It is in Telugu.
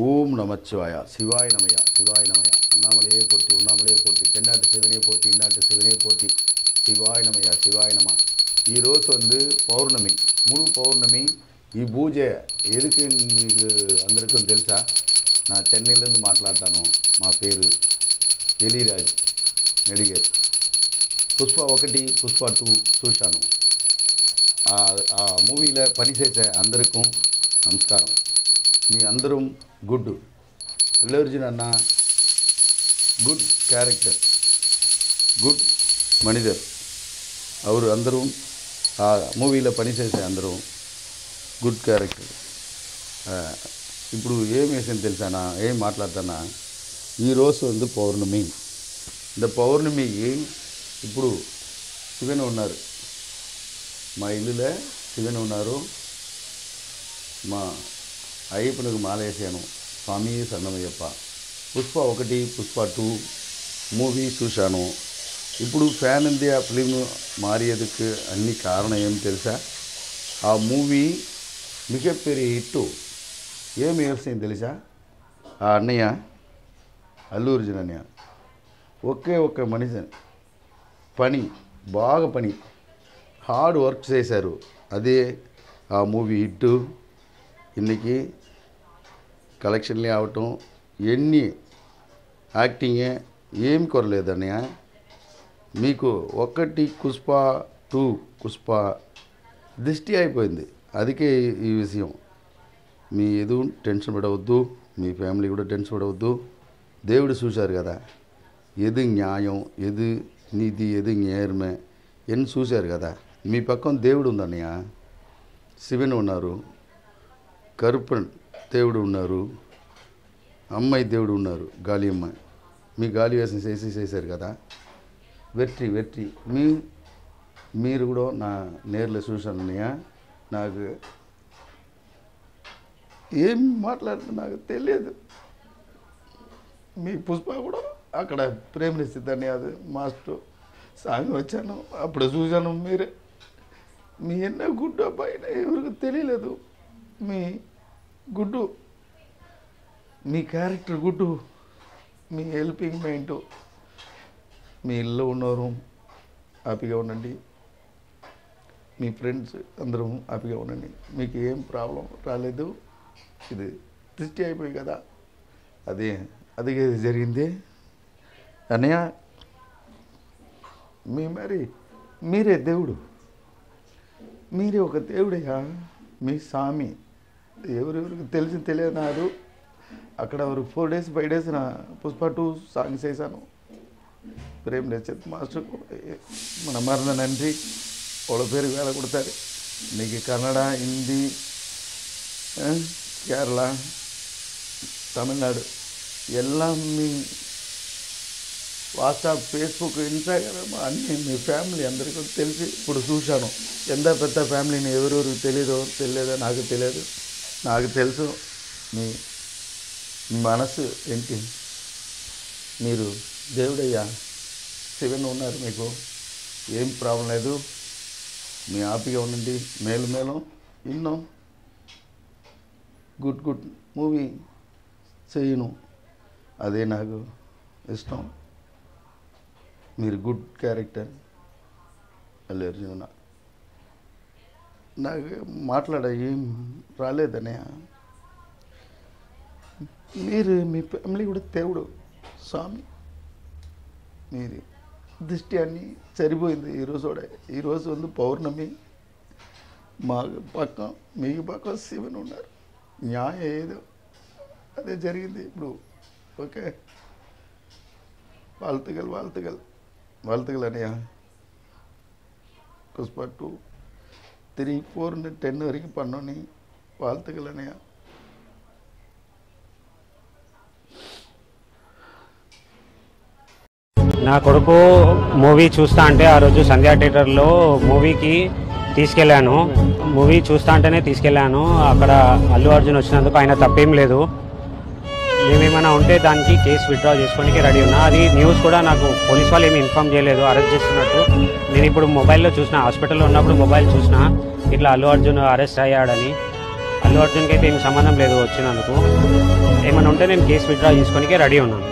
ஓம் நமச்சிவாயா சிவாய நமயா சிவாய நமயா அண்ணாமலையே போற்றி உண்ணாமலையே போற்றி தென்னாட்டு சிவனே போற்றி இந்நாட்டு சிவனே போற்றி శివాయ నమయ శివాయ నమ. ఈరోజు పౌర్ణమి, ముడు పౌర్ణమి. ఈ పూజ ఎదుకు మీకు అందరికీ తెలుసా? నా చెన్నైలో మాట్లాడతాను. మా పేరు ఎలిరాజ్ నడిగర్. పుష్ప 1 పుష్ప 2 చూశాను. ఆ మూవీలో పనిచేసే అందరికీ నమస్కారం. మీ అందరూ గుడ్. అల్లు అర్జున్ అన్న గుడ్ క్యారెక్టర్, గుడ్ మనిదర్. ಅವರು అందరూ ఆ మూవీలో పనిచేసే అందరూ గుడ్ క్యారెక్టర్. ఇప్పుడు ఏం వేసింది తెలుసానా? ఏం మాట్లాడతానా? ఈరోజు పౌర్ణమి. இந்த పౌర్ణమికి ఇప్పుడు శివన్ ఉన్నారు. మా ఇల్లులో శివన్ ఉన్నారు. మా అయ్యప్పనికి మాలేసాను. స్వామి సన్నమయ్యప్ప. పుష్ప 1 పుష్ప 2 మూవీ చూశాను. ఇప్పుడు ఫ్యాన్ ఇండియా ఫిలిం మారేందుకు అన్ని కారణం ఏం తెలుసా? ఆ మూవీ మిగపెరి హిట్. ఏం వేసింది తెలుసా? ఆ అన్నయ్య అల్లు అర్జున్ అన్నయ్య ఒకే మనిషి పని, బాగా పని, హార్డ్ వర్క్ చేశారు. అదే ఆ మూవీ హిట్. ఇన్నికి కలెక్షన్లే అవటం, ఎన్ని యాక్టింగే ఏం కొరలేదన్నయ్య. మీకు 1 పుష్ప 2 పుష్ప దృష్టి అయిపోయింది. అదికే ఈ విషయం. మీ ఎదు టెన్షన్ పడవద్దు, మీ ఫ్యామిలీ కూడా టెన్షన్ పడవద్దు. దేవుడు చూశారు కదా, ఎదు న్యాయం, ఎదు నీతి, ఎదు నేర్మే ఎన్ని చూశారు కదా. మీ పక్కన దేవుడు ఉందన్నయ్య. శివన్ ఉన్నారు, కరుపన్ దేవుడు ఉన్నారు, అమ్మాయి దేవుడు ఉన్నారు, గాలి అమ్మాయి. మీ గాలి వేసం చేశారు కదా. వెట్రి మీరు కూడా నా నేర్లో చూశానన్నయ్య. నాకు ఏం మాట్లాడుతున్నా నాకు తెలియదు. మీ పుష్ప కూడా అక్కడ ప్రేమిస్తుంది. అది మాస్టర్ సాంగ్ వచ్చాను, అప్పుడు చూశాను. మీరే మీ ఎన్నో గుడ్డు అబ్బాయి ఎవరికి తెలియలేదు. మీ గుడ్డు, మీ క్యారెక్టర్ గుడ్డు, మీ హెల్పింగ్ మైండ్. మీ ఇల్లు ఉన్నారు, హ్యాపీగా ఉండండి. మీ ఫ్రెండ్స్ అందరూ హ్యాపీగా ఉండండి. మీకు ఏం ప్రాబ్లం రాలేదు. ఇది దృష్టి అయిపోయి కదా, అదే జరిగింది అన్నయ్య. మీరే దేవుడు, మీరే ఒక దేవుడయ్యా. మీ స్వామి ఎవరెవరికి తెలియదు. అక్కడ 4 days 5 days నా పుష్ప 2 సాంగ్ చేశాను. ప్రేమ్ నచ్చేది మాస్టర్ మన మరణ నంది వాళ్ళ పేరు వేళ కొడతారు. మీకు కన్నడ, హిందీ, కేరళ, తమిళనాడు ఎல்லாம் మీ వాట్సాప్, ఫేస్బుక్, ఇన్స్టాగ్రామ్ అన్నీ మీ ఫ్యామిలీ అందరికీ తెలిసి ఇప్పుడు చూశాను. ఎంత పెద్ద ఫ్యామిలీని ఎవరెవరికి తెలియదో నాకు తెలియదు. నాకు తెలుసు మీ మనసు ఏంటి. మీరు దేవుడయ్యా, శివన్ ఉన్నారు. మీకు ఏం ప్రాబ్లం లేదు. మీ హ్యాపీగా ఉండండి. మేలు ఇన్నో గుడ్ మూవీ చేయను. అదే నాకు ఇష్టం. మీరు గుడ్ క్యారెక్టర్. అల్లు అర్జున్ నాకు మాట్లాడ ఏం రాలేదనే. మీరు మీ ఫ్యామిలీ కూడా దేవుడు స్వామి. మీరు దృష్టి అన్నీ సరిపోయింది. ఈరోజు పౌర్ణమి. మా పక్క మీకు పక్క శివన్ ఉన్నారు. న్యాయం ఏదో అదే జరిగింది. ఇప్పుడు ఓకే. வாழ்த்துகள் అన్నయ్య. పుష్ప 2 3 4 10 வரைக்கும் பண்ணோன்னு வாழ்த்துக்கள் అన్నయ్య. నా కొడుకు మూవీ చూస్తా అంటే ఆ రోజు సంధ్యా థియేటర్లో మూవీకి తీసుకెళ్ళాను. మూవీ చూస్తా అంటేనే తీసుకెళ్ళాను. అక్కడ అల్లు అర్జున్ వచ్చినందుకు ఆయన తప్పేం లేదు. మేమేమైనా ఉంటే దానికి కేసు విత్డ్రా చేసుకోవడానికి రెడీ ఉన్నా. అది న్యూస్ కూడా నాకు పోలీస్ వాళ్ళు ఏమి ఇన్ఫామ్ చేయలేదు అరెస్ట్ చేస్తున్నట్టు. నేను ఇప్పుడు మొబైల్లో చూసిన, హాస్పిటల్లో ఉన్నప్పుడు మొబైల్ చూసిన ఇట్లా అల్లు అర్జున్ అరెస్ట్ అయ్యాడని. అల్లు అర్జున్కి అయితే ఏం సంబంధం లేదు వచ్చినందుకు. ఏమైనా ఉంటే నేను కేసు విత్డ్రా చేసుకోనికే రెడీ ఉన్నాను.